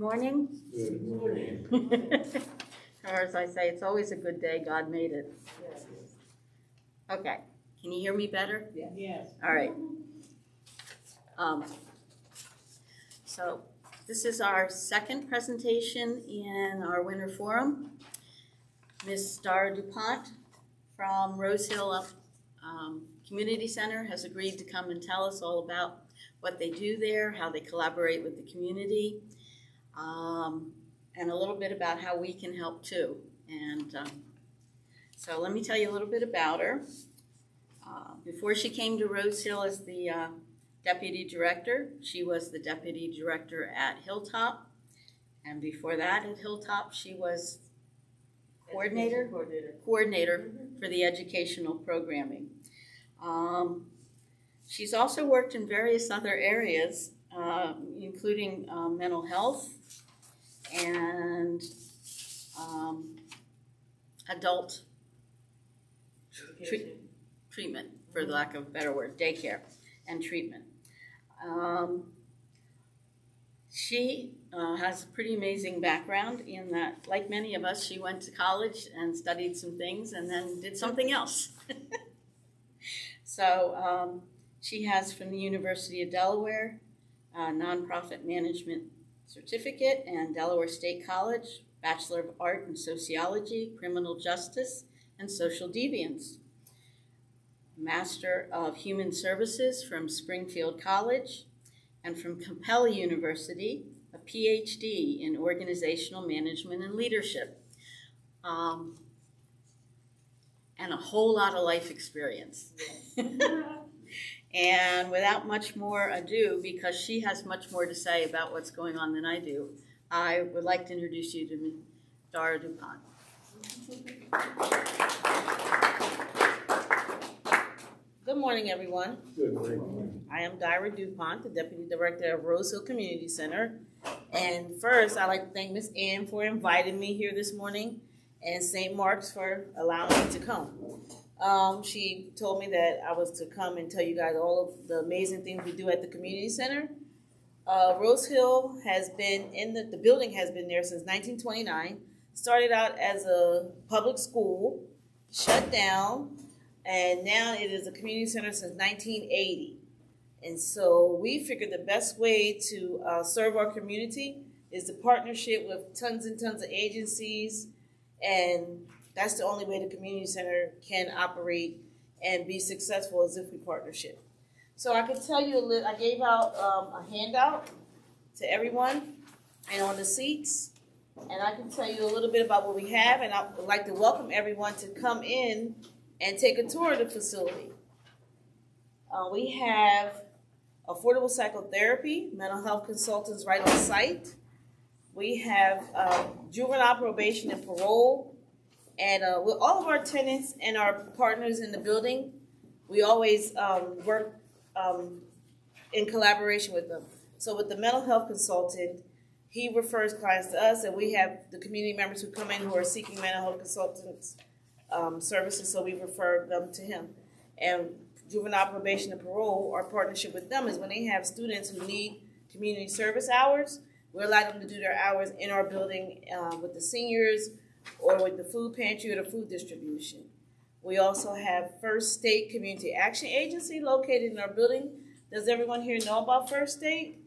morning. Good morning. Or as I say, it's always a good day. God made it. Yes. Okay. Can you hear me better? Yes. All right. So this is our second presentation in our winter forum. Ms. Dara DuPont from Rose Hill Community Center has agreed to come and tell us all about what they do there, how they collaborate with the community, and a little bit about how we can help too. And so let me tell you a little bit about her. Before she came to Rose Hill as the deputy director, she was the deputy director at Hilltop. And before that at Hilltop, she was coordinator for the educational programming. She's also worked in various other areas, including mental health and adult treatment, for the lack of a better word, daycare and treatment. She has a pretty amazing background in that, like many of us, she went to college and studied some things and then did something else. So she has from the University of Delaware a nonprofit management certificate and Delaware State College, Bachelor of Art in Sociology, Criminal Justice, and Social Deviance. Master of Human Services from Springfield College, and from Capella University, a PhD in Organizational Management and Leadership, and a whole lot of life experience. And without much more ado, because she has much more to say about what's going on than I do, I would like to introduce you to Dara DuPont. Good morning, everyone. Good morning. I am Dara DuPont, the Deputy Director of Rose Hill Community Center. And first, I'd like to thank Ms. Ann for inviting me here this morning and St. Mark's for allowing me to come. She told me that I was to come and tell you guys all of the amazing things we do at the community center. Rose Hill has been the building has been there since 1929. Started out as a public school, shut down, and now it is a community center since 1980. And so we figured the best way to serve our community is the partnership with tons and tons of agencies, and that's the only way the community center can operate and be successful is if we partnership. So I could tell you I gave out a handout to everyone and on the seats, and I can tell you a little bit about what we have, and I would like to welcome everyone to come in and take a tour of the facility. We have affordable psychotherapy, mental health consultants right on site. We have juvenile probation and parole. And with all of our tenants and our partners in the building, we always work in collaboration with them. So with the mental health consultant, he refers clients to us, and we have the community members who come in who are seeking mental health consultants services, so we refer them to him. And juvenile probation and parole, our partnership with them is when they have students who need community service hours, we allow them to do their hours in our building with the seniors or with the food pantry or the food distribution. We also have First State Community Action Agency located in our building. Does everyone here know about First State?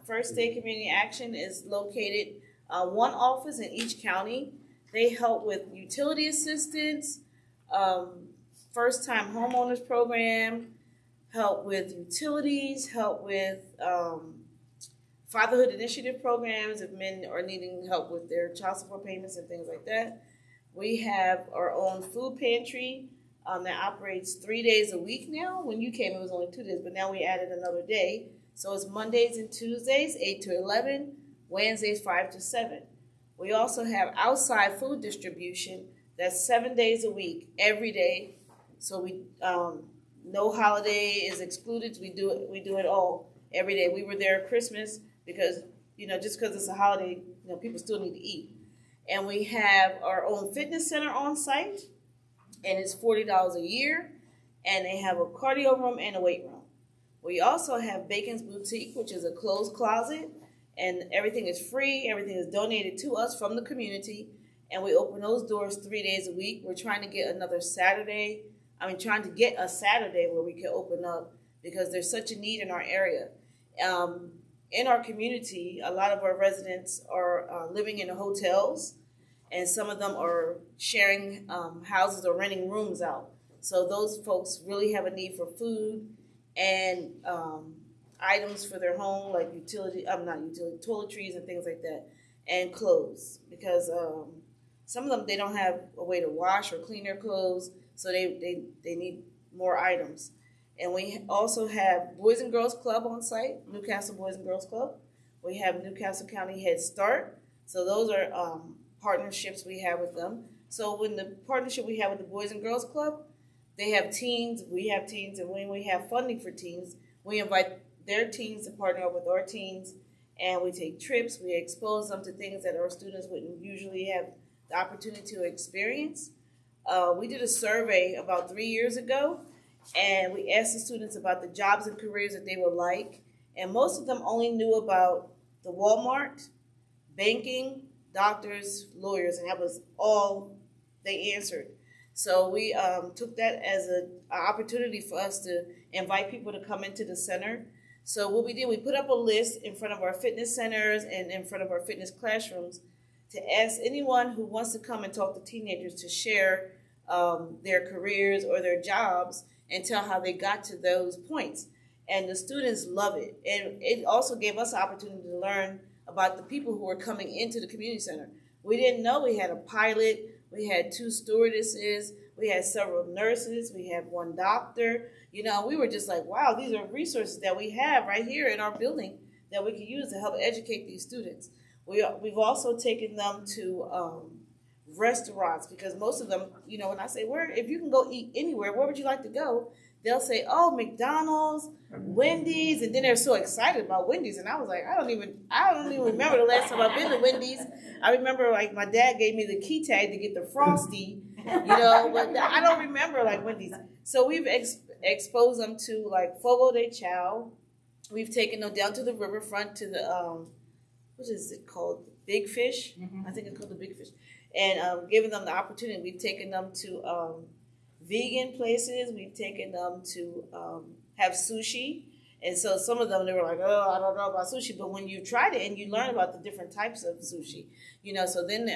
First State Community Action is located one office in each county. They help with utility assistance, first-time homeowners program, help with utilities, help with fatherhood initiative programs if men are needing help with their child support payments and things like that. We have our own food pantry that operates 3 days a week now. When you came, it was only 2 days, but now we added another day. So it's Mondays and Tuesdays, 8 to 11, Wednesdays, 5 to 7. We also have outside food distribution that's 7 days a week, every day. So we no holiday is excluded. We do it all every day. We were there at Christmas because just because it's a holiday, people still need to eat. And we have our own fitness center on site, and it's $40 a year. And they have a cardio room and a weight room. We also have Bacon's Boutique, which is a clothes closet, and everything is free. Everything is donated to us from the community, and we open those doors 3 days a week. We're trying to get a Saturday where we can open up because there's such a need in our area. In our community, a lot of our residents are living in hotels, and some of them are sharing houses or renting rooms out. So those folks really have a need for food and items for their home, like toiletries and things like that, and clothes, because some of them, they don't have a way to wash or clean their clothes, so they need more items. And we also have Boys and Girls Club on site, Newcastle Boys and Girls Club. We have Newcastle County Head Start. So those are partnerships we have with them. So when the partnership we have with the Boys and Girls Club, they have teens, we have teens, and when we have funding for teens, we invite their teens to partner up with our teens, and we take trips, we expose them to things that our students wouldn't usually have the opportunity to experience. We did a survey about 3 years ago, and we asked the students about the jobs and careers that they would like, and most of them only knew about the Walmart, banking, doctors, lawyers, and that was all they answered. So we took that as an opportunity for us to invite people to come into the center. So what we did, we put up a list in front of our fitness centers and in front of our fitness classrooms to ask anyone who wants to come and talk to teenagers to share their careers or their jobs and tell how they got to those points. And the students love it. And it also gave us an opportunity to learn about the people who were coming into the community center. We didn't know we had a pilot, we had 2 stewardesses, we had several nurses, we had 1 doctor. You know, we were just like, wow, these are resources that we have right here in our building that we can use to help educate these students. We've also taken them to restaurants, because most of them, you know, when I say, if you can go eat anywhere, where would you like to go? They'll say, oh, McDonald's, Wendy's, and then they're so excited about Wendy's. And I was like, I don't even remember the last time I've been to Wendy's. I remember, like, my dad gave me the key tag to get the Frosty, you know, but I don't remember, like, Wendy's. So we've exposed them to, like, Fogo de Chao. We've taken them down to the riverfront to the, what is it called? Big Fish? Mm-hmm. I think it's called the Big Fish. And giving them the opportunity. We've taken them to vegan places. We've taken them to have sushi. And so some of them, they were like, oh, I don't know about sushi. But when you tried it and you learn about the different types of sushi, you know, so then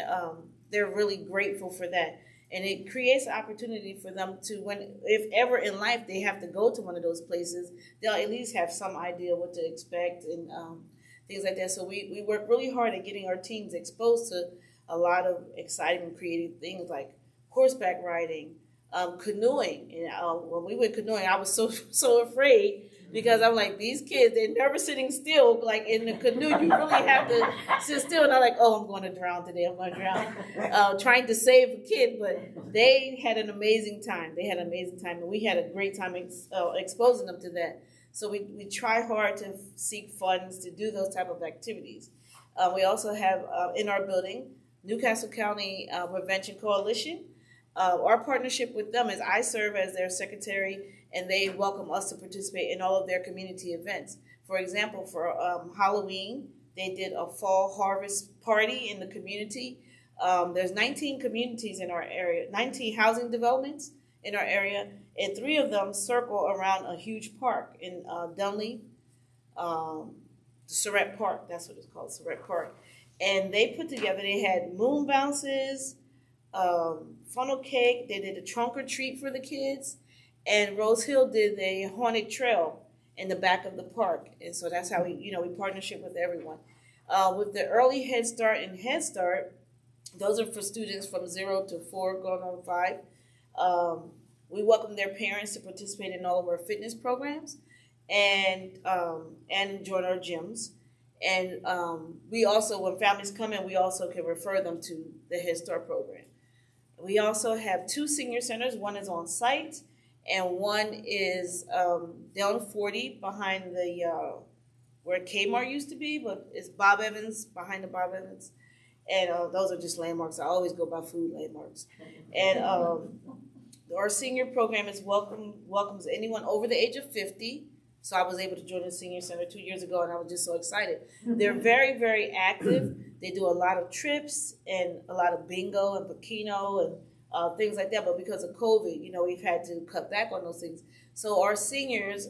they're really grateful for that. And it creates an opportunity for them to, if ever in life they have to go to one of those places, they'll at least have some idea what to expect and things like that. So we work really hard at getting our teens exposed to a lot of exciting and creative things like horseback riding, canoeing. And when we went canoeing, I was so afraid, because I'm like, these kids, they're never sitting still. Like in the canoe, you really have to sit still. And I'm like, oh, I'm going to drown today. I'm going to drown. Trying to save a kid, but they had an amazing time. And we had a great time exposing them to that. So we try hard to seek funds to do those type of activities. We also have in our building, Newcastle County Prevention Coalition. Our partnership with them is I serve as their secretary, and they welcome us to participate in all of their community events. For example, for Halloween, they did a fall harvest party in the community. There's 19 communities in our area, 19 housing developments in our area, and 3 of them circle around a huge park in Dunley, Surratt Park, that's what it's called, Surratt Park. And they put together, they had moon bounces, funnel cake, they did a trunk or treat for the kids, and Rose Hill did a haunted trail in the back of the park. And so that's how we partnership with everyone. With the early Head Start and Head Start, those are for students from 0 to 4 going on 5. We welcome their parents to participate in all of our fitness programs and join our gyms. And we also, when families come in, we also can refer them to the Head Start program. We also have 2 senior centers. One is on site, and one is down 40 behind the where Kmart used to be, but it's Bob Evans, behind the Bob Evans. And those are just landmarks. I always go by food landmarks. And our senior program is welcomes anyone over the age of 50 So I was able to join the senior center 2 years ago, and I was just so excited. They're very, very active. They do a lot of trips and a lot of bingo and Pekino and things like that. But because of COVID, we've had to cut back on those things. So our seniors,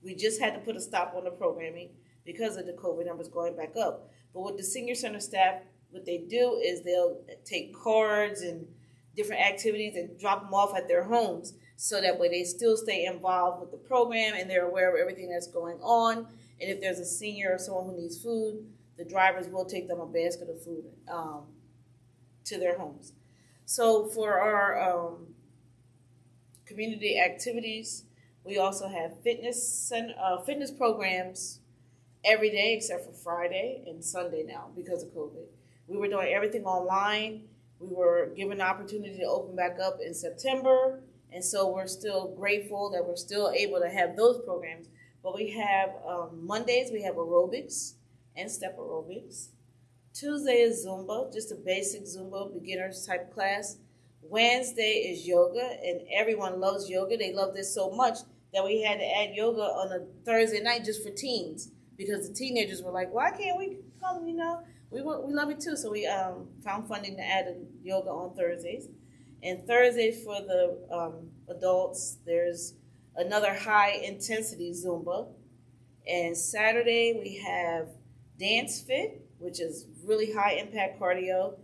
we just had to put a stop on the programming because of the COVID numbers going back up. But with the senior center staff, what they do is they'll take cards and different activities and drop them off at their homes, so that way they still stay involved with the program and they're aware of everything that's going on. And if there's a senior or someone who needs food, the drivers will take them a basket of food to their homes. So for our community activities, we also have fitness programs every day except for Friday and Sunday now because of COVID. We were doing everything online. We were given the opportunity to open back up in September, and so we're still grateful that we're still able to have those programs. But we have Mondays, we have aerobics and step aerobics. Tuesday is Zumba, just a basic Zumba beginners type class. Wednesday is yoga, and everyone loves yoga. They love this so much that we had to add yoga on a Thursday night just for teens, because the teenagers were like, why can't we come, We love it too, so we found funding to add yoga on Thursdays. And Thursdays for the adults, there's another high-intensity Zumba. And Saturday we have Dance Fit, which is really high-impact cardio,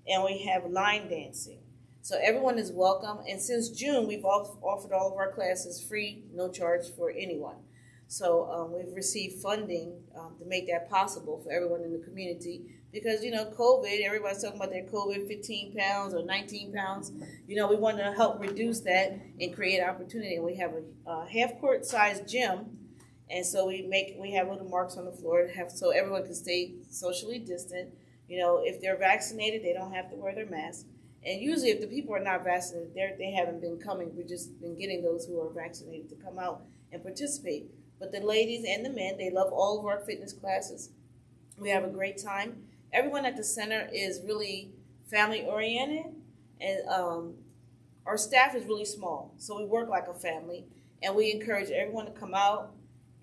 and we have line dancing. So everyone is welcome. And since June, we've offered all of our classes free, no charge for anyone. So we've received funding to make that possible for everyone in the community. Because, COVID, everybody's talking about their COVID 15 pounds or 19 pounds. We want to help reduce that and create opportunity. And we have a half-court size gym. And so we have little marks on the floor so everyone can stay socially distant. If they're vaccinated, they don't have to wear their mask. And usually if the people are not vaccinated, they haven't been coming. We've just been getting those who are vaccinated to come out and participate. But the ladies and the men, they love all of our fitness classes. We have a great time. Everyone at the center is really family-oriented, and our staff is really small. So we work like a family, and we encourage everyone to come out.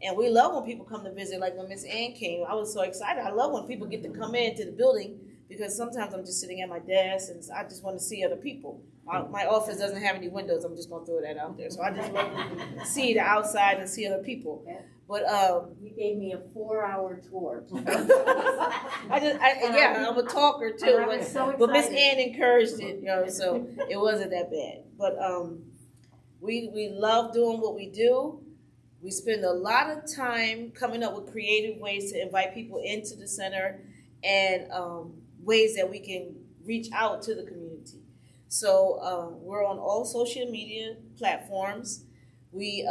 And we love when people come to visit, like when Miss Ann came. I was so excited. I love when people get to come into the building, because sometimes I'm just sitting at my desk, and I just want to see other people. My office doesn't have any windows. I'm just going to throw that out there. So I just want to see the outside and see other people. But You gave me a 4-hour tour. I'm a talker too. I was so But Miss excited. Ann encouraged it, so it wasn't that bad. But we love doing what we do. We spend a lot of time coming up with creative ways to invite people into the center, and ways that we can reach out to the community. So we're on all social media platforms. We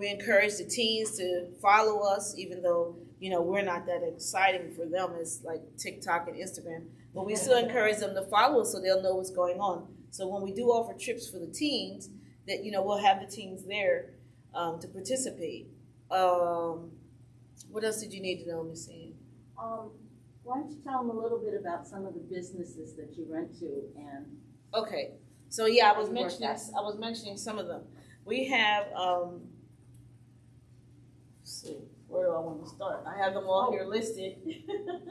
encourage the teens to follow us, even though we're not that exciting for them as like TikTok and Instagram. But we still encourage them to follow us so they'll know what's going on. So when we do offer trips for the teens, that we'll have the teens there to participate. What else did you need to know, Miss Ann? Why don't you tell them a little bit about some of the businesses that you went to and Okay, so yeah, I was How you work mentioning some of them. We have let's see, where do I want to start? I have them all here listed.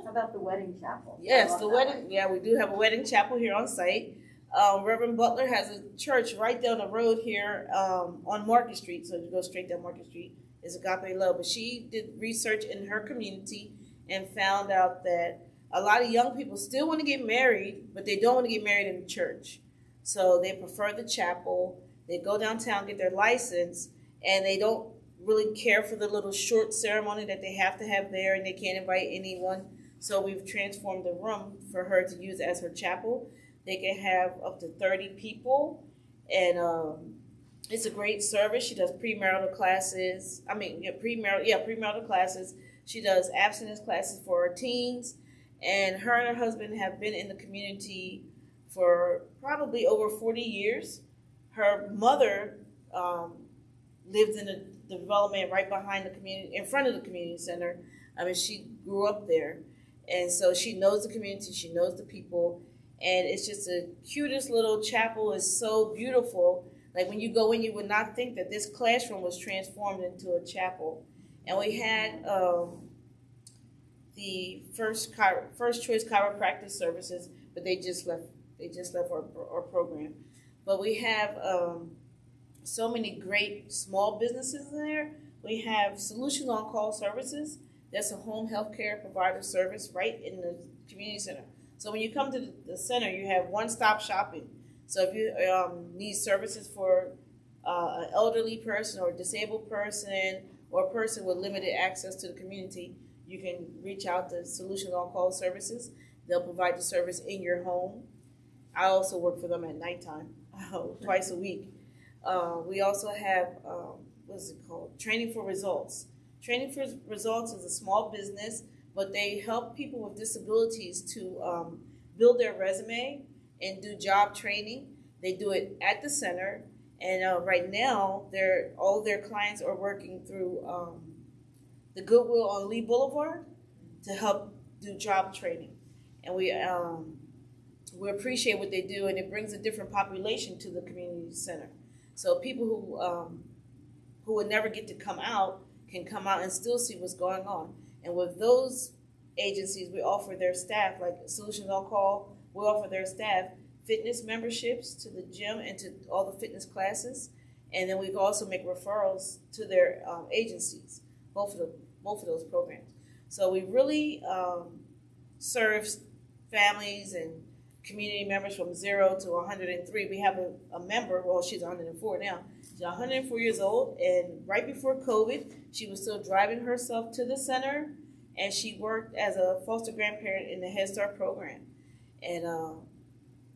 how about the wedding chapel? Yes, I the love that wedding. Yeah, we do have a wedding chapel here on site. Reverend Butler has a church right down the road here on Market Street. So you go straight down Market Street. It's Agape Love. But she did research in her community and found out that a lot of young people still want to get married, but they don't want to get married in the church. So they prefer the chapel. They go downtown, get their license, and they don't really care for the little short ceremony that they have to have there, and they can't invite anyone. So we've transformed the room for her to use as her chapel. They can have up to 30 people, and it's a great service. She does premarital classes. Premarital classes. She does abstinence classes for her teens, and her husband have been in the community for probably over 40 years. Her mother lived in the development right behind the community, in front of the community center. She grew up there, and so she knows the community. She knows the people. And it's just the cutest little chapel. It's so beautiful. Like when you go in, you would not think that this classroom was transformed into a chapel. And we had the first choice chiropractic services, but they just left. They just left our program. But we have so many great small businesses in there. We have Solutions on Call Services. That's a home health care provider service right in the community center. So when you come to the center, you have one-stop shopping. So if you need services for an elderly person or a disabled person or a person with limited access to the community, you can reach out to Solutions on Call Services. They'll provide the service in your home. I also work for them at nighttime, twice a week. We also have, what's it called? Training for Results. Training for Results is a small business, but they help people with disabilities to build their resume and do job training. They do it at the center, and right now, all their clients are working through the Goodwill on Lee Boulevard to help do job training, and we appreciate what they do, and it brings a different population to the community center. So people who would never get to come out can come out and still see what's going on. And with those agencies, we offer their staff, like Solutions on Call, we offer their staff fitness memberships to the gym and to all the fitness classes. And then we can also make referrals to their agencies, both of those programs. So we really serve families and community members from 0 to 103. We have a member, well, she's 104 now. She's 104 years old, and right before COVID, she was still driving herself to the center, and she worked as a foster grandparent in the Head Start program. And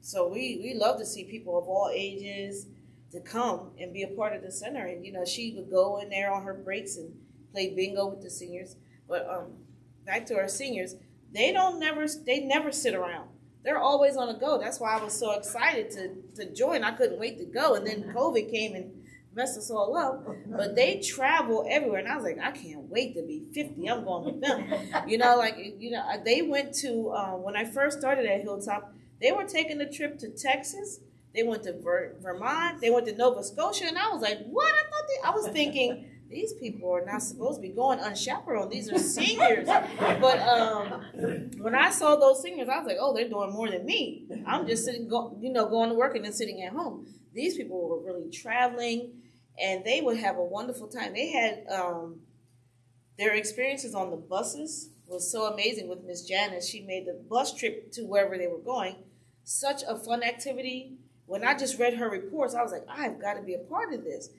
so we love to see people of all ages to come and be a part of the center. And, she would go in there on her breaks and play bingo with the seniors. But back to our seniors, they never sit around. They're always on the go. That's why I was so excited to join. I couldn't wait to go. And then COVID came and messed us all up. But they travel everywhere. And I was like, I can't wait to be 50. I'm going with them. They went to, when I first started at Hilltop, they were taking a trip to Texas. They went to Vermont. They went to Nova Scotia. And I was like, what? I was thinking, these people are not supposed to be going unchaperoned. These are seniors. But when I saw those seniors, I was like, oh, they're doing more than me. I'm just going to work and then sitting at home. These people were really traveling, and they would have a wonderful time. They had their experiences on the buses was so amazing with Miss Janice. She made the bus trip to wherever they were going such a fun activity. When I just read her reports, I was like, I've got to be a part of this.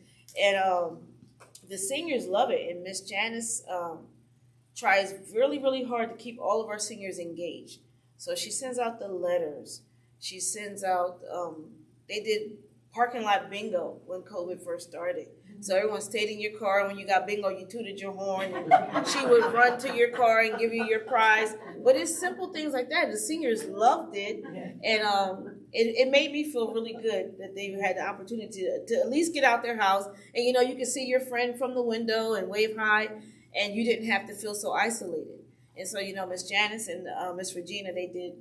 And the seniors love it, and Miss Janice tries really, really hard to keep all of our seniors engaged. So she sends out the letters. She sends out, they did parking lot bingo when COVID first started. So everyone stayed in your car, and when you got bingo, you tooted your horn, and she would run to your car and give you your prize. But it's simple things like that. The seniors loved it, and it made me feel really good that they had the opportunity to at least get out their house, and you could see your friend from the window and wave hi, and you didn't have to feel so isolated. And so, Miss Janice and Miss Regina, they did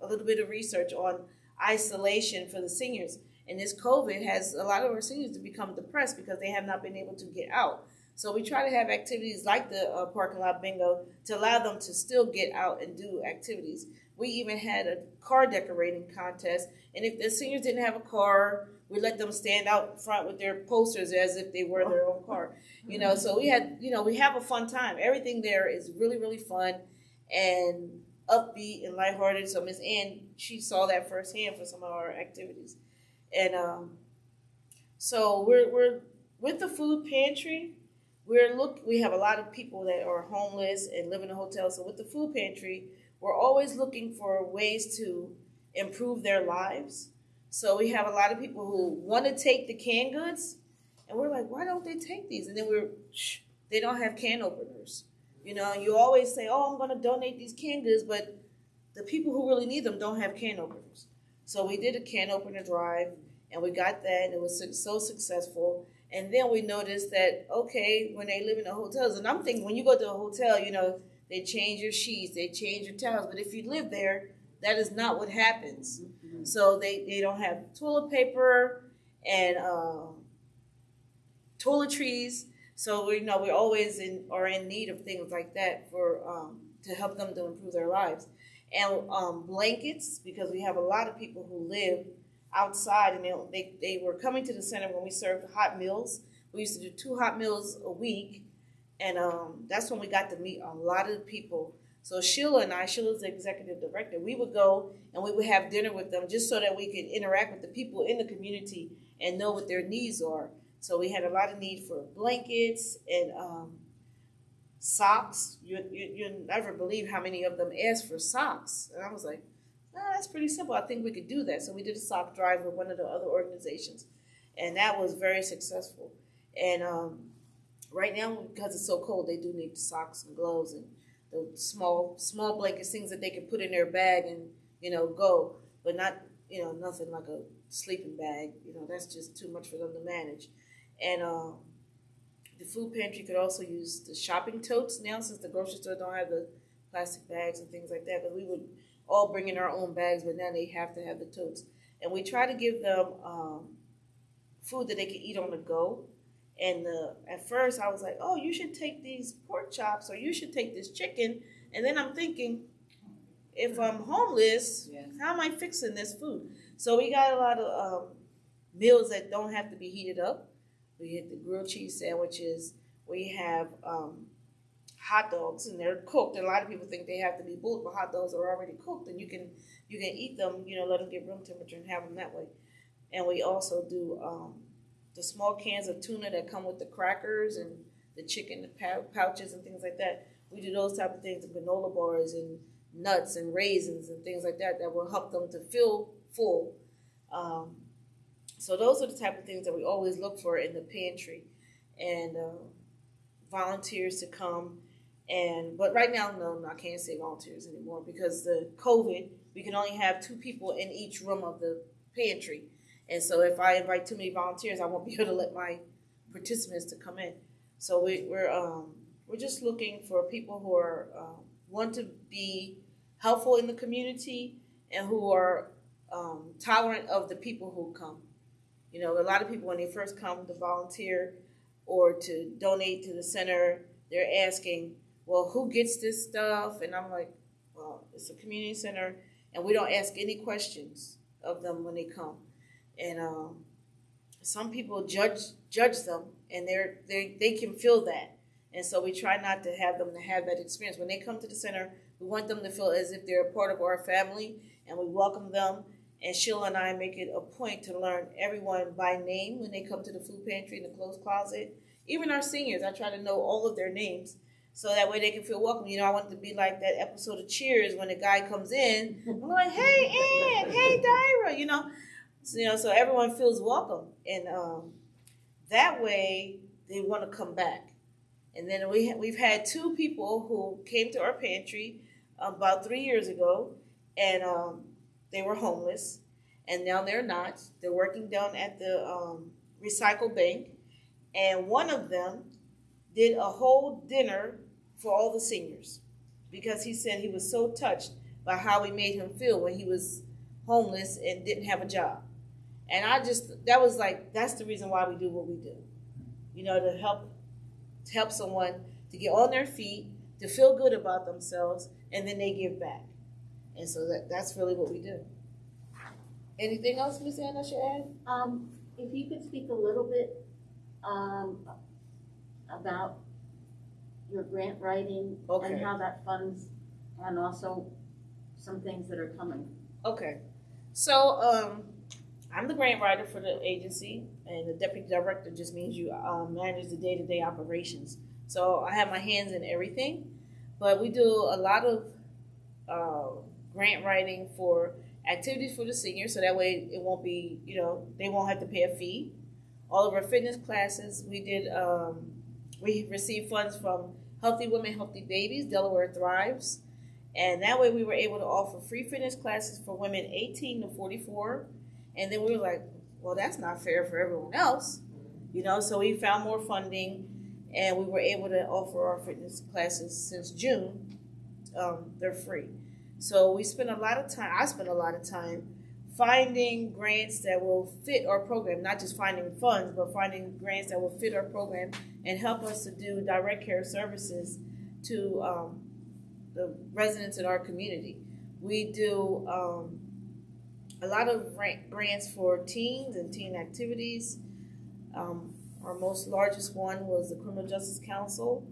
a little bit of research on isolation for the seniors. And this COVID has a lot of our seniors to become depressed because they have not been able to get out. So we try to have activities like the parking lot bingo to allow them to still get out and do activities. We even had a car decorating contest. And if the seniors didn't have a car, we let them stand out front with their posters as if they were their own car. So we had, we have a fun time. Everything there is really, really fun and upbeat and lighthearted. So Miss Ann, she saw that firsthand for some of our activities. And so we're with the food pantry. We have a lot of people that are homeless and live in a hotel. So with the food pantry, we're always looking for ways to improve their lives. So we have a lot of people who want to take the canned goods, and we're like, why don't they take these? And then they don't have can openers. You always say, oh, I'm going to donate these canned goods, but the people who really need them don't have can openers. So we did a can opener drive, and we got that, and it was so successful. And then we noticed that, okay, when they live in the hotels, and I'm thinking when you go to a hotel, they change your sheets, they change your towels. But if you live there, that is not what happens. Mm-hmm. So they don't have toilet paper, and toiletries. So we're always in need of things like that for to help them to improve their lives, and blankets, because we have a lot of people who live outside, and they were coming to the center when we served hot meals. We used to do 2 hot meals a week, and that's when we got to meet a lot of the people. So Sheila's the executive director, we would go and we would have dinner with them just so that we could interact with the people in the community and know what their needs are. So we had a lot of need for blankets and socks. You never believe how many of them asked for socks. And I was like, that's pretty simple. I think we could do that. So we did a sock drive with one of the other organizations, and that was very successful. And right now, because it's so cold, they do need socks and gloves and the small blankets, things that they can put in their bag and go, but not nothing like a sleeping bag. That's just too much for them to manage. And the food pantry could also use the shopping totes now, since the grocery store don't have the plastic bags and things like that. But we would all bring in our own bags, but now they have to have the totes. And we try to give them food that they can eat on the go. And at first I was like, oh, you should take these pork chops, or you should take this chicken. And then I'm thinking, if I'm homeless, how am I fixing this food? So we got a lot of meals that don't have to be heated up. We had the grilled cheese sandwiches. We have hot dogs, and they're cooked. And a lot of people think they have to be boiled, but hot dogs are already cooked, and you can eat them. Let them get room temperature and have them that way. And we also do the small cans of tuna that come with the crackers and the chicken pouches and things like that. We do those type of things, and granola bars and nuts and raisins and things like that will help them to feel full. So those are the type of things that we always look for in the pantry, and volunteers to come. But right now, no, I can't say volunteers anymore, because the COVID, we can only have 2 people in each room of the pantry. And so if I invite too many volunteers, I won't be able to let my participants to come in. So we're just looking for people who are want to be helpful in the community, and who are tolerant of the people who come. A lot of people, when they first come to volunteer or to donate to the center, they're asking, well, who gets this stuff? And I'm like, well, it's a community center, and we don't ask any questions of them when they come. And some people judge them, and they can feel that. And so we try not to have them to have that experience. When they come to the center, we want them to feel as if they're a part of our family, and we welcome them. And Sheila and I make it a point to learn everyone by name when they come to the food pantry and the clothes closet. Even our seniors, I try to know all of their names, so that way they can feel welcome. I want it to be like that episode of Cheers when the guy comes in. I'm like, hey, Ann, hey, Dyra, So everyone feels welcome. And that way they want to come back. And then we've had 2 people who came to our pantry about 3 years ago, and they were homeless, and now they're not. They're working down at the recycle bank, and one of them did a whole dinner for all the seniors, because he said he was so touched by how we made him feel when he was homeless and didn't have a job. And that's the reason why we do what we do, to help someone to get on their feet, to feel good about themselves, and then they give back. And so that's really what we do. Anything else, Ms. Ann, I should add? If you could speak a little bit about your grant writing, and how that funds, and also some things that are coming. Okay. So I'm the grant writer for the agency, and the deputy director just means you manage the day-to-day operations. So I have my hands in everything, but we do a lot of grant writing for activities for the seniors, so that way it won't be, they won't have to pay a fee. All of our fitness classes, we received funds from Healthy Women, Healthy Babies, Delaware Thrives, and that way we were able to offer free fitness classes for women 18 to 44, and then we were like, well, that's not fair for everyone else, so we found more funding, and we were able to offer our fitness classes since June. They're free. So I spend a lot of time finding grants that will fit our program, not just finding funds, but finding grants that will fit our program and help us to do direct care services to the residents in our community. We do a lot of grants for teens and teen activities. Our most largest one was the Criminal Justice Council,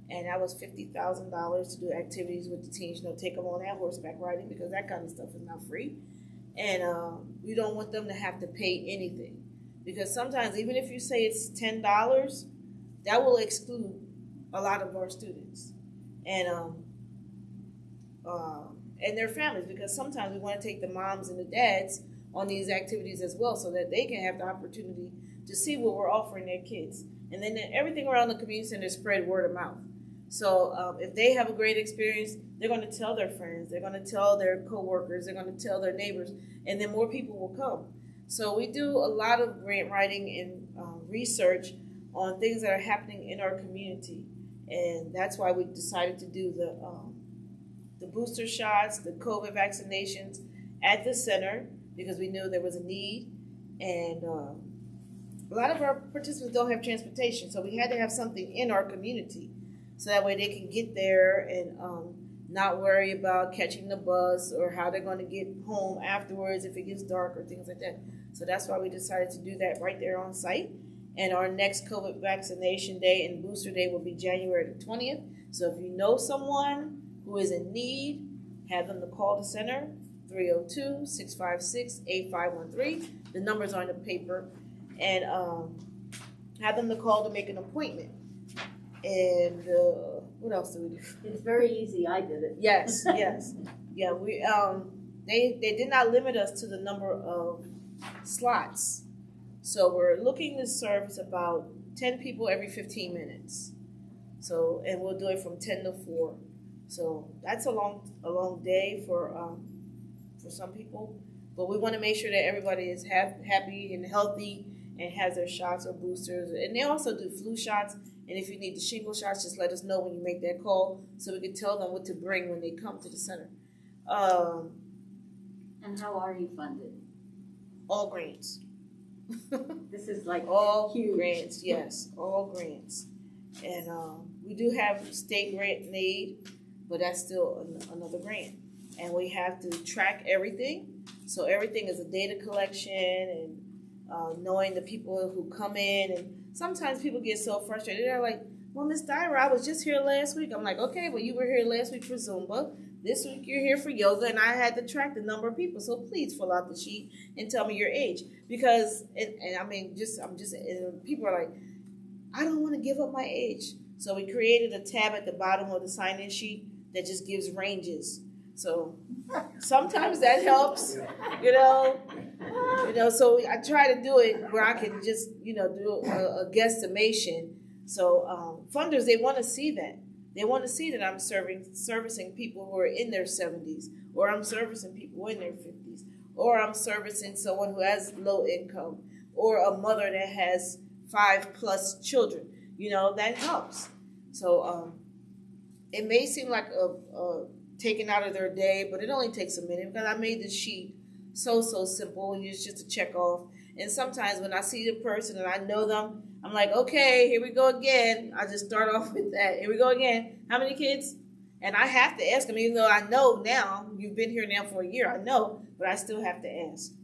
and that was $50,000 to do activities with the teens. You know, take them on that horseback riding, because that kind of stuff is not free. And we don't want them to have to pay anything, because sometimes even if you say it's $10, that will exclude a lot of our students and their families, because sometimes we want to take the moms and the dads on these activities as well, so that they can have the opportunity to see what we're offering their kids. And then everything around the community center is spread word of mouth. So if they have a great experience, they're going to tell their friends, they're going to tell their coworkers, they're going to tell their neighbors, and then more people will come. So we do a lot of grant writing and research on things that are happening in our community, and that's why we decided to do the booster shots, the COVID vaccinations at the center, because we knew there was a need, and a lot of our participants don't have transportation, so we had to have something in our community, so that way they can get there and not worry about catching the bus or how they're going to get home afterwards if it gets dark or things like that. So that's why we decided to do that right there on site. And our next COVID vaccination day and booster day will be January the 20th. So if you know someone who is in need, have them to call the center, 302-656-8513. The numbers are on the paper. And have them to call to make an appointment. And what else do we do? It's very easy. I did it. Yes, yes. Yeah, we they did not limit us to the number of slots. So we're looking to service about 10 people every 15 minutes. So, and we'll do it from 10 to 4. So that's a long day for some people. But we want to make sure that everybody is happy and healthy and has their shots or boosters. And they also do flu shots. And if you need the shingle shots, just let us know when you make that call, so we can tell them what to bring when they come to the center. And how are you funded? All grants. This is like all huge. Grants, yes, all grants. And we do have state grant aid, but that's still another grant. And we have to track everything. So everything is a data collection and knowing the people who come in. And sometimes people get so frustrated. They're like, well, Miss Dara, I was just here last week. I'm like, okay, well, you were here last week for Zumba. This week you're here for yoga, and I had to track the number of people. So please fill out the sheet and tell me your age. Because, and I mean, and people are like, I don't want to give up my age. So we created a tab at the bottom of the sign-in sheet that just gives ranges. So sometimes that helps, you know, so I try to do it where I can just, do a guesstimation. So funders, they want to see that. They want to see that I'm servicing people who are in their 70s, or I'm servicing people in their 50s, or I'm servicing someone who has low income, or a mother that has 5+ children. That helps. So it may seem like a taken out of their day, but it only takes a minute, because I made this sheet so simple, and it's just to check off. And sometimes when I see the person and I know them, I'm like, okay, here we go again. I just start off with that. Here we go again. How many kids? And I have to ask them, even though I know now, you've been here now for a year, I know, but I still have to ask,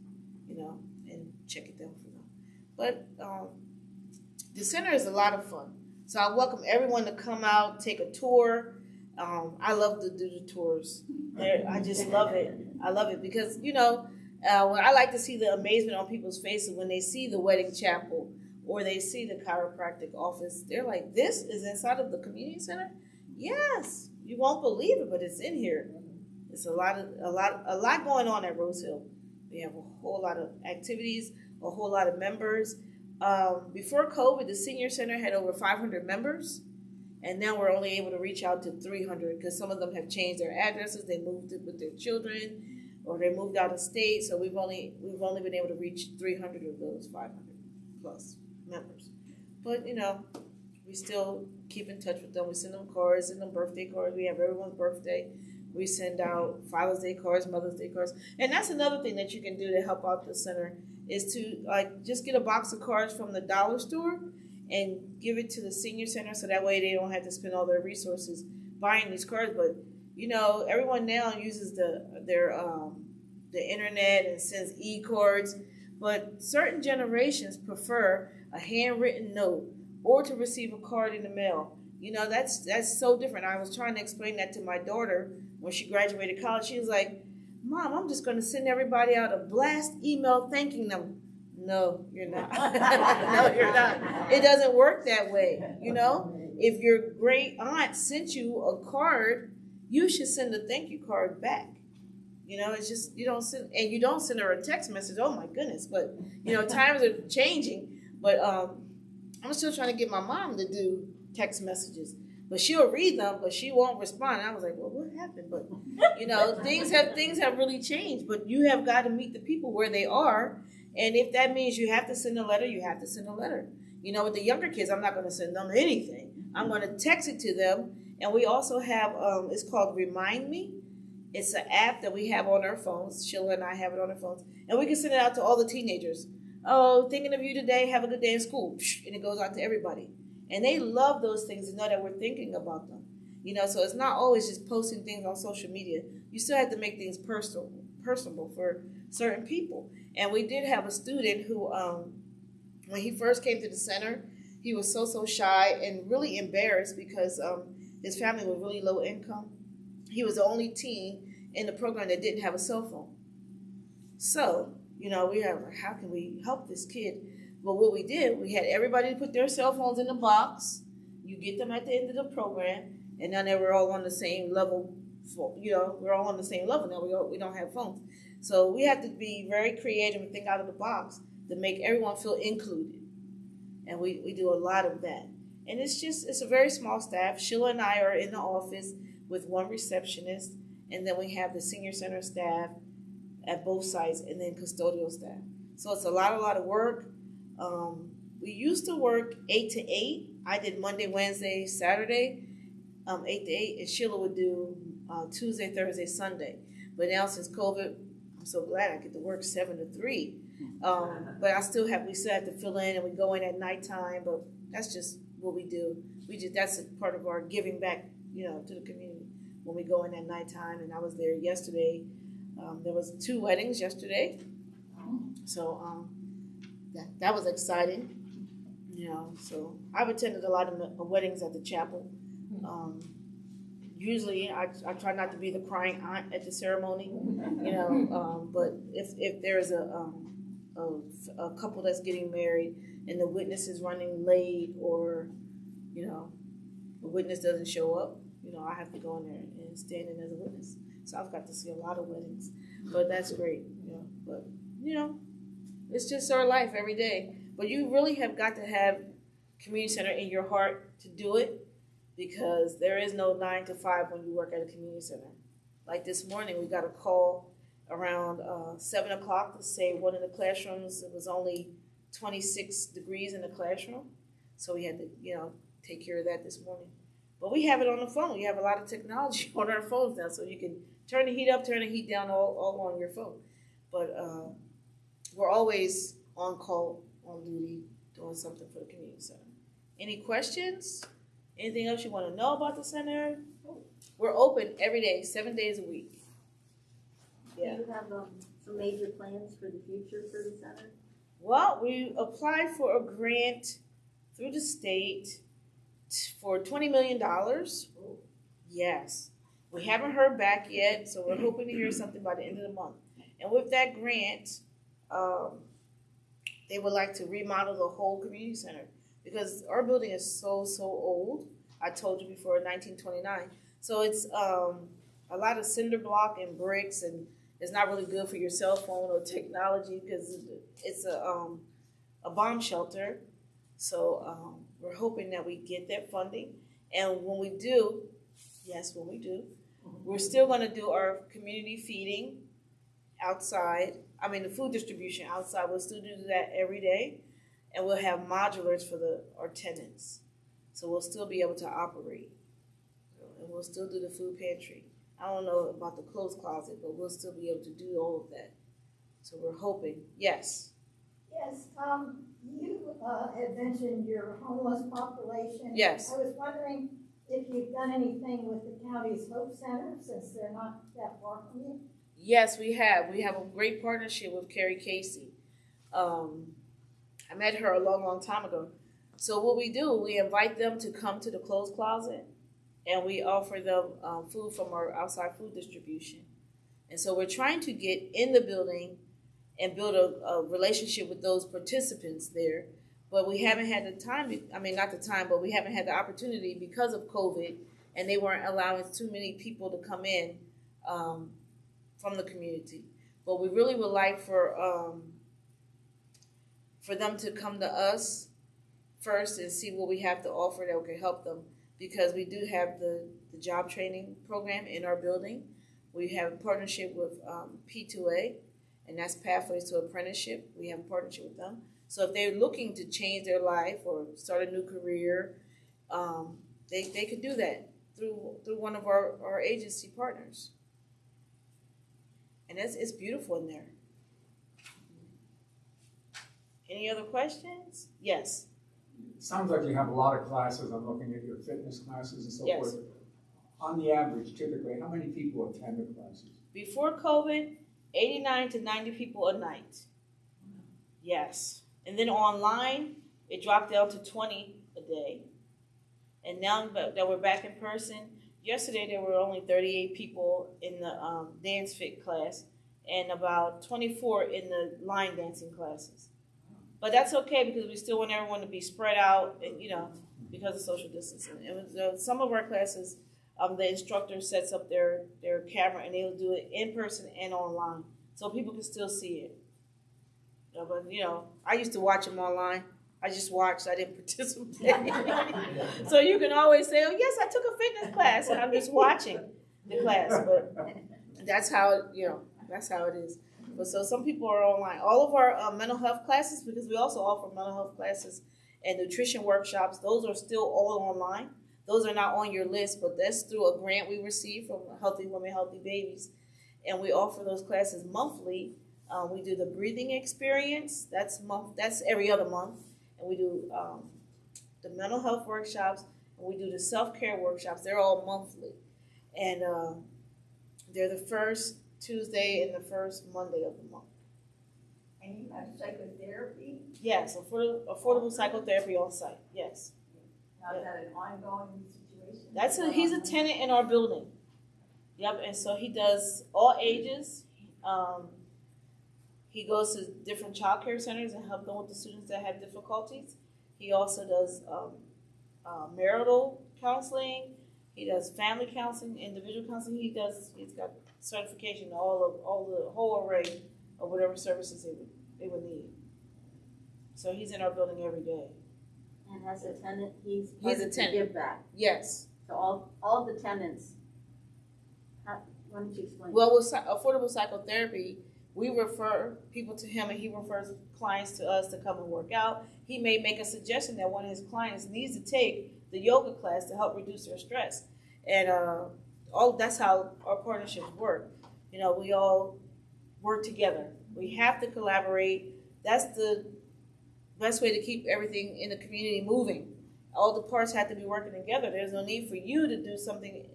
and check it down for them. But the center is a lot of fun. So I welcome everyone to come out, take a tour. I love to do the tours. I just love it. I love it because, I like to see the amazement on people's faces when they see the wedding chapel or they see the chiropractic office. They're like, this is inside of the community center? Yes. You won't believe it, but it's in here. It's a lot going on at Rose Hill. We have a whole lot of activities, a whole lot of members. Before COVID, the senior center had over 500 members. And now we're only able to reach out to 300 because some of them have changed their addresses. They moved it with their children, or they moved out of state. So we've only been able to reach 300 of those 500 plus members. But we still keep in touch with them. We send them cards, send them birthday cards. We have everyone's birthday. We send out Father's Day cards, Mother's Day cards, and that's another thing that you can do to help out the center is to like just get a box of cards from the dollar store and give it to the senior center so that way they don't have to spend all their resources buying these cards. But you know, everyone now uses the internet and sends e-cards, but certain generations prefer a handwritten note or to receive a card in the mail. You know, that's so different. I was trying to explain that to my daughter when she graduated college. She was like, Mom, I'm just going to send everybody out a blast email thanking them. No, you're not. No, you're not. It doesn't work that way. You know, if your great aunt sent you a card, you should send a thank you card back. You know, it's just you don't send her a text message. Oh my goodness! But you know, times are changing. But I'm still trying to get my mom to do text messages. But she'll read them, but she won't respond. And I was like, well, what happened? But you know, things have really changed. But you have got to meet the people where they are, and if that means you have to send a letter, you have to send a letter. You know, with the younger kids, I'm not going to send them anything. I'm going to text it to them. And we also have it's called Remind Me. It's an app that we have on our phones. Sheila and I have it on our phones, and we can send it out to all the teenagers. Oh, thinking of you today. Have a good day in school, and it goes out to everybody. And they love those things and know that we're thinking about them. You know, so it's not always just posting things on social media. You still have to make things personable for certain people. And we did have a student who, when he first came to the center, he was so shy and really embarrassed because his family was really low income. He was the only teen in the program that didn't have a cell phone. So, you know, how can we help this kid? Well, what we did, we had everybody put their cell phones in the box. You get them at the end of the program, and then they were all on the same level. You know, we're all on the same level now. We don't have phones. So we have to be very creative and think out of the box to make everyone feel included. And we do a lot of that. And it's a very small staff. Sheila and I are in the office with one receptionist, and then we have the senior center staff at both sites, and then custodial staff. So it's a lot of work. We used to work 8 to 8. I did Monday, Wednesday, Saturday, 8 to 8, and Sheila would do Tuesday, Thursday, Sunday. But now since COVID, I'm so glad I get to work 7 to 3. But we still have to fill in, and we go in at nighttime. But that's just what we do. That's a part of our giving back, you know, to the community when we go in at nighttime. And I was there yesterday. There was 2 weddings yesterday, so that was exciting. You know, so I've attended a lot of weddings at the chapel. Usually, I try not to be the crying aunt at the ceremony. You know, but if there's a couple that's getting married and the witness is running late, or you know, the witness doesn't show up, you know, I have to go in there and stand in as a witness. So I've got to see a lot of weddings, but that's great. You know, but you know, it's just our life every day. But you really have got to have community center in your heart to do it, because there is no 9 to 5 when you work at a community center. Like this morning, we got a call around 7 o'clock to say one of the classrooms, it was only 26 degrees in the classroom. So we had to, you know, take care of that this morning. But we have it on the phone. We have a lot of technology on our phones now, so you can turn the heat up, turn the heat down all on your phone. But we're always on call, on duty, doing something for the community center. Any questions? Anything else you want to know about the center? We're open every day, 7 days a week. Yeah. Do you have some major plans for the future for the center? Well, we applied for a grant through the state for $20 million. Yes. We haven't heard back yet, so we're hoping to hear something by the end of the month. And with that grant, they would like to remodel the whole community center, because our building is so old. I told you before, 1929. So it's a lot of cinder block and bricks, and it's not really good for your cell phone or technology, because it's a bomb shelter. So we're hoping that we get that funding. And when we do, we're still going to do our community feeding outside. I mean, the food distribution outside. We'll still do that every day. And we'll have modulars for our tenants. So we'll still be able to operate. And we'll still do the food pantry I don't know about the clothes closet, but we'll still be able to do all of that. So we're hoping. Yes. Yes, you had mentioned your homeless population. Yes. I was wondering if you've done anything with the county's Hope Center, since they're not that far from you. Yes, we have. We have a great partnership with Carrie Casey. I met her a long, long time ago. So what we do, we invite them to come to the clothes closet, and we offer them food from our outside food distribution. And so we're trying to get in the building and build a relationship with those participants there. But we haven't had the time, not the time, but we haven't had the opportunity because of COVID, and they weren't allowing too many people to come in from the community. But we really would like for them to come to us first and see what we have to offer that can help them, because we do have the job training program in our building. We have a partnership with P2A, and that's Pathways to Apprenticeship. We have a partnership with them. So if they're looking to change their life or start a new career, they could do that through one of our agency partners. And it's beautiful in there. Any other questions? Yes. It sounds like you have a lot of classes. I'm looking at your fitness classes and so Yes. forth. On the average, typically, how many people attend the classes? Before COVID, 89 to 90 people a night. Yes. And then online, it dropped down to 20 a day. And now that we're back in person, yesterday there were only 38 people in the dance fit class and about 24 in the line dancing classes. But that's okay, because we still want everyone to be spread out, and, because of social distancing. And some of our classes, the instructor sets up their camera, and they'll do it in person and online, so people can still see it. But I used to watch them online. I just watched. I didn't participate. So you can always say, "Oh yes, I took a fitness class, and I'm just watching the class." But that's how that's how it is. But so some people are online. All of our mental health classes, because we also offer mental health classes and nutrition workshops, those are still all online. Those are not on your list, but that's through a grant we received from Healthy Women, Healthy Babies. And we offer those classes monthly. We do the breathing experience. That's every other month. And we do the mental health workshops, and we do the self-care workshops. They're all monthly. And they're the first Tuesday and the first Monday of the month. And you have psychotherapy? Yes, affordable psychotherapy on site. Yes. Now, is that an ongoing situation? He's a tenant in our building. Yep, and so he does all ages. He goes to different child care centers and helps them with the students that have difficulties. He also does marital counseling. He does family counseling, individual counseling. He's got certification in the whole array of whatever services they would need. So he's in our building every day. And as a tenant, he's a part of the tenant. give back. Yes. So all the tenants, why don't you explain? Well, with affordable psychotherapy, we refer people to him, and he refers clients to us to come and work out. He may make a suggestion that one of his clients needs to take the yoga class to help reduce their stress. And that's how our partnerships work. We all work together. We have to collaborate. That's the best way to keep everything in the community moving. All the parts have to be working together. There's no need for you to do something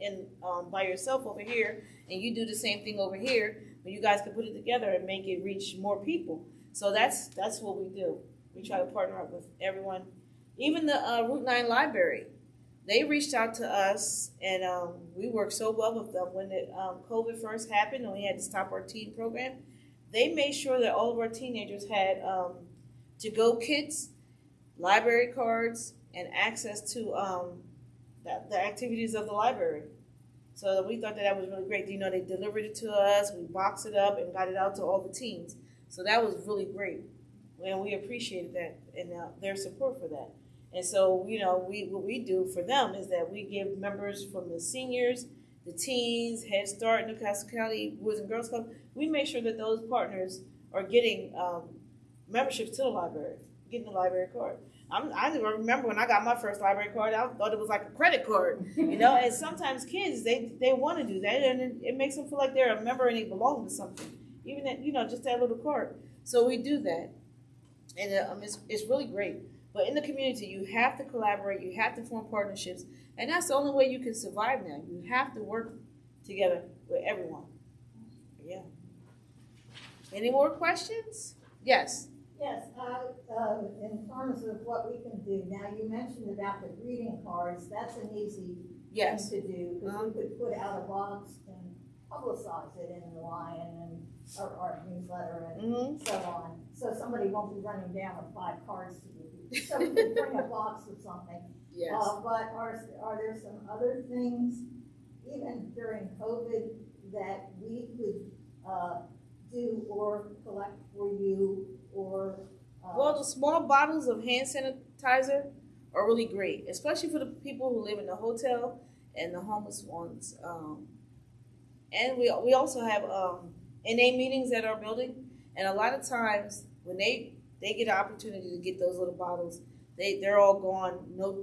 by yourself over here, and you do the same thing over here, but you guys can put it together and make it reach more people. So that's what we do. We try to partner up with everyone. Even the Route 9 Library, they reached out to us, and we worked so well with them. When COVID first happened and we had to stop our teen program, they made sure that all of our teenagers had to-go kits, library cards, and access to the activities of the library. So we thought that was really great. They delivered it to us, we boxed it up, and got it out to all the teens. So that was really great, and we appreciated that and their support for that. And so, what we do for them is that we give members from the seniors, the teens, Head Start, Newcastle County Boys and Girls Club. We make sure that those partners are getting memberships to the library. getting a library card. I remember when I got my first library card, I thought it was like a credit card, you know. And sometimes kids they want to do that, and it makes them feel like they're a member and they belong to something, even that just that little card. So we do that, and it's really great. But in the community, you have to collaborate, you have to form partnerships, and that's the only way you can survive now. You have to work together with everyone. Yeah. Any more questions? Yes. Yes, in terms of what we can do, now you mentioned about the greeting cards, that's an easy Yes. thing to do, because we could put out a box and publicize it in the Lion and our newsletter and so on. So somebody won't be running down with 5 cards to give you. So we could bring a box with something. Yes. But are there some other things, even during COVID, that we could do or collect for you, or Well, the small bottles of hand sanitizer are really great, especially for the people who live in the hotel and the homeless ones. And we also have NA meetings at our building, and a lot of times when they get an opportunity to get those little bottles, they're all gone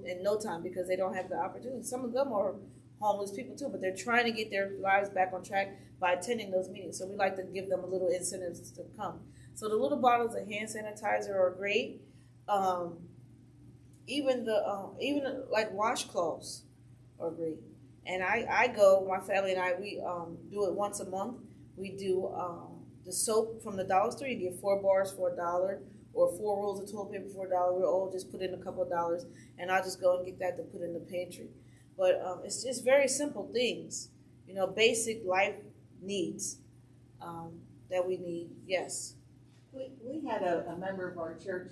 in no time because they don't have the opportunity. Some of them are homeless people too, but they're trying to get their lives back on track by attending those meetings. So we like to give them a little incentives to come. So the little bottles of hand sanitizer are great. Even like washcloths are great. And I go, my family and I, we do it once a month. We do the soap from the dollar store. You get 4 bars for $1, or 4 rolls of toilet paper for $1. We'll all just put in a couple of dollars, and I'll just go and get that to put in the pantry. But it's just very simple things, basic life needs that we need. Yes. We had a member of our church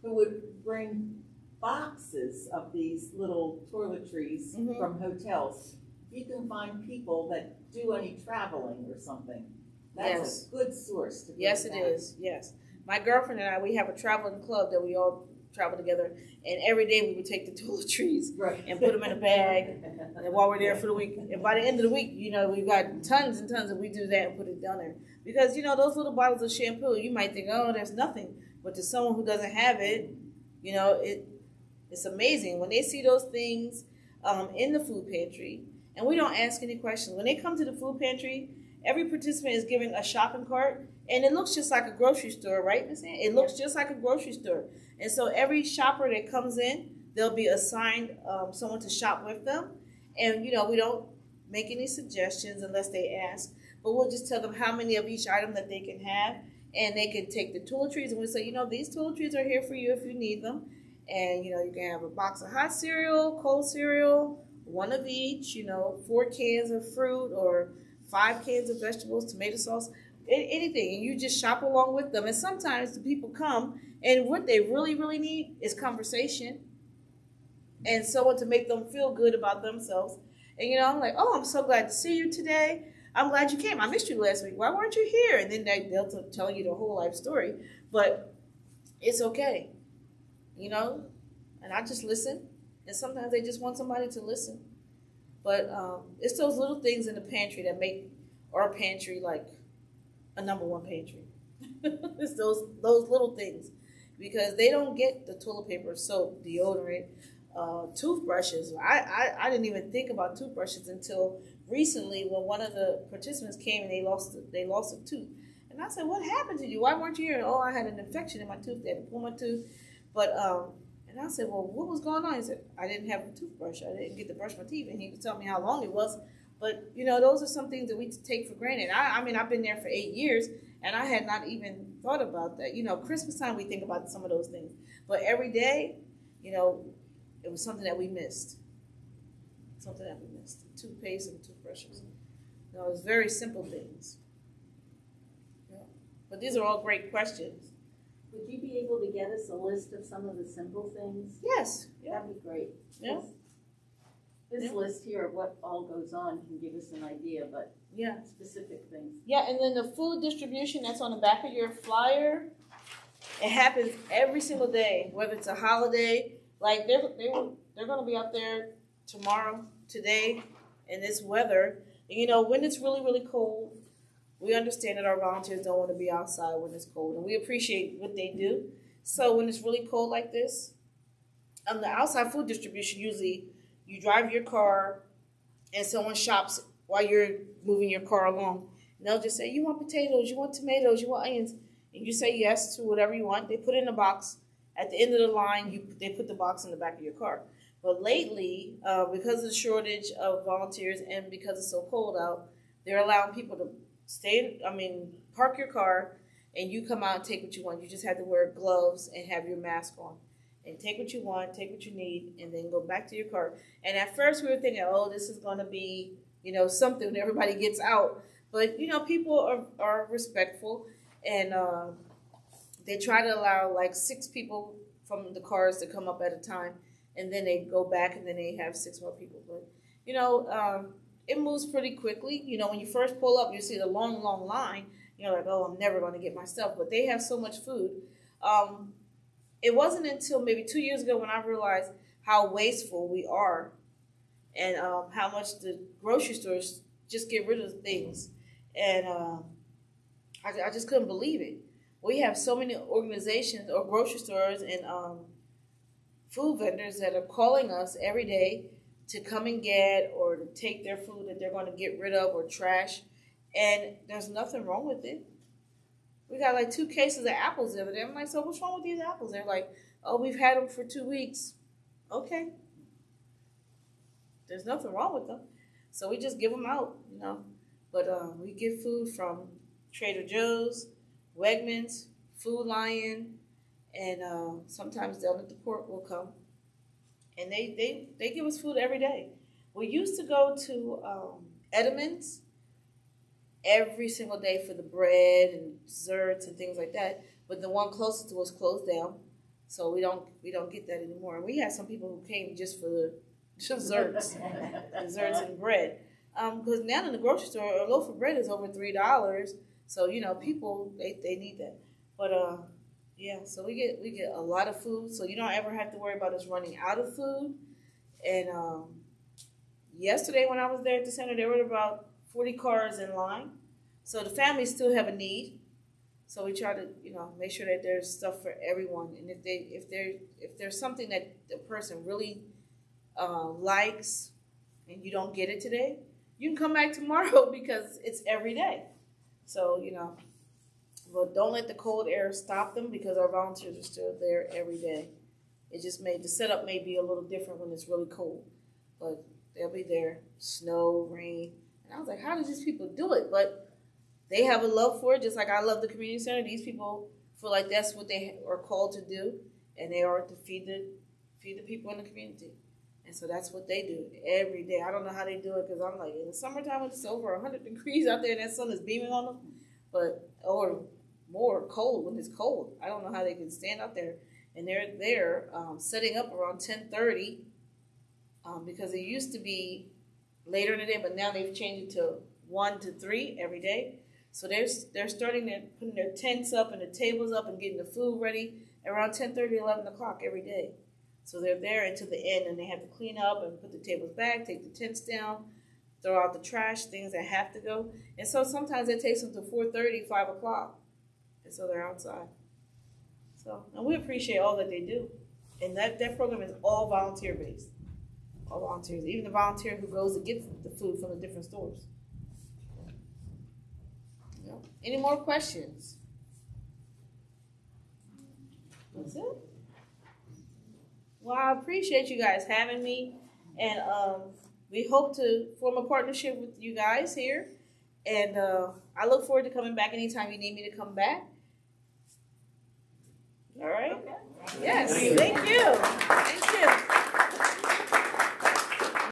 who would bring boxes of these little toiletries from hotels. If you can find people that do any traveling or something, that's a good source to bring Yes, it back. is. Yes. My girlfriend and I, we have a traveling club that we all travel together, and every day we would take the toiletries and put them in a bag, and while we're there for the week, and by the end of the week, we've got tons and tons, and we do that and put it down there. Because, those little bottles of shampoo, you might think, oh, there's nothing, but to someone who doesn't have it, it's amazing. When they see those things in the food pantry, and we don't ask any questions. When they come to the food pantry, every participant is given a shopping cart, and it looks just like a grocery store, right, Ms. Ann? It looks just like a grocery store. And so every shopper that comes in, they'll be assigned someone to shop with them. And, we don't make any suggestions unless they ask, but we'll just tell them how many of each item that they can have, and they can take the toiletries, and we'll say, these toiletries are here for you if you need them. And, you can have a box of hot cereal, cold cereal, 1 of each, 4 cans of fruit, or 5 cans of vegetables, tomato sauce, anything. And you just shop along with them. And sometimes the people come, and what they really, really need is conversation and someone to make them feel good about themselves. And, I'm like, oh, I'm so glad to see you today. I'm glad you came. I missed you last week. Why weren't you here? And then they'll tell you the whole life story. But it's okay, and I just listen. And sometimes they just want somebody to listen. But it's those little things in the pantry that make our pantry like a #1 pantry. It's those little things. Because they don't get the toilet paper, soap, deodorant, toothbrushes. I didn't even think about toothbrushes until recently when one of the participants came and they lost a tooth. And I said, what happened to you? Why weren't you here? Oh, I had an infection in my tooth. They had to pull my tooth. But and I said, well, what was going on? He said, I didn't have a toothbrush. I didn't get to brush my teeth. And he was telling me how long it was. But, those are some things that we take for granted. I mean, I've been there for 8 years, and I had not even thought about that. Christmas time, we think about some of those things. But every day, it was something that we missed. Toothpaste and toothbrushes. It was very simple things. Yeah. But these are all great questions. Would you be able to get us a list of some of the simple things? Yes. Yeah. That'd be great. Yeah. This list here of what all goes on can give us an idea, but Yeah. specific things. Yeah, and then the food distribution that's on the back of your flyer, it happens every single day, whether it's a holiday. Like they're going to be out there tomorrow, today, in this weather. And, when it's really, really cold, we understand that our volunteers don't want to be outside when it's cold, and we appreciate what they do. So when it's really cold like this, the outside food distribution, usually you drive your car and someone shops while you're moving your car along. And they'll just say, you want potatoes, you want tomatoes, you want onions. And you say yes to whatever you want. They put it in a box. At the end of the line, they put the box in the back of your car. But lately, because of the shortage of volunteers and because it's so cold out, they're allowing people to park your car and you come out and take what you want. You just have to wear gloves and have your mask on. And take what you want, take what you need, and then go back to your car. And at first we were thinking, oh, this is going to be, something when everybody gets out. But, people are respectful, and they try to allow like 6 people from the cars to come up at a time, and then they go back, and then they have 6 more people. But, it moves pretty quickly. When you first pull up, you see the long, long line. You're like, oh, I'm never going to get my stuff. But they have so much food. It wasn't until maybe 2 years ago when I realized how wasteful we are and how much the grocery stores just get rid of things. And I just couldn't believe it. We have so many organizations or grocery stores and food vendors that are calling us every day to come and get or to take their food that they're going to get rid of or trash. And there's nothing wrong with it. We got like 2 cases of apples the other day. I'm like, so what's wrong with these apples? They're like, oh, we've had them for 2 weeks. Okay. There's nothing wrong with them. So we just give them out, But we get food from Trader Joe's, Wegmans, Food Lion, and sometimes down at the port will come. And they give us food every day. We used to go to Edmonds every single day for the bread and desserts and things like that. But the one closest to us closed down, so we don't get that anymore. And we had some people who came just for the desserts and bread. Because now in the grocery store, a loaf of bread is over $3. So people they need that. But so we get a lot of food. So you don't ever have to worry about us running out of food. And yesterday when I was there at the center, there were about 40 cars in line. So the families still have a need. So we try to, make sure that there's stuff for everyone. And if there's something that the person really likes and you don't get it today, you can come back tomorrow because it's every day. So, but don't let the cold air stop them because our volunteers are still there every day. It just the setup may be a little different when it's really cold, but they'll be there, snow, rain. And I was like, how do these people do it? But they have a love for it, just like I love the community center. These people feel like that's what they are called to do, and they are to feed the people in the community. And so that's what they do every day. I don't know how they do it because I'm like, in the summertime when it's over 100 degrees out there and that sun is beaming on them, or more cold when it's cold. I don't know how they can stand out there. And they're there setting up around 10:30 because it used to be later in the day, but now they've changed it to 1 to 3 every day. So they're starting to putting their tents up and the tables up and getting the food ready around 10:30, 11 o'clock every day. So they're there until the end, and they have to clean up and put the tables back, take the tents down, throw out the trash, things that have to go. And so sometimes it takes them to 4:30, 5 o'clock. And so they're outside. So, and we appreciate all that they do. And that program is all volunteer-based. All volunteers. Even the volunteer who goes to get the food from the different stores. Yeah. Any more questions? That's it. Well, I appreciate you guys having me, and we hope to form a partnership with you guys here, and I look forward to coming back anytime you need me to come back. All right? Okay. Yes, thank you. Thank you.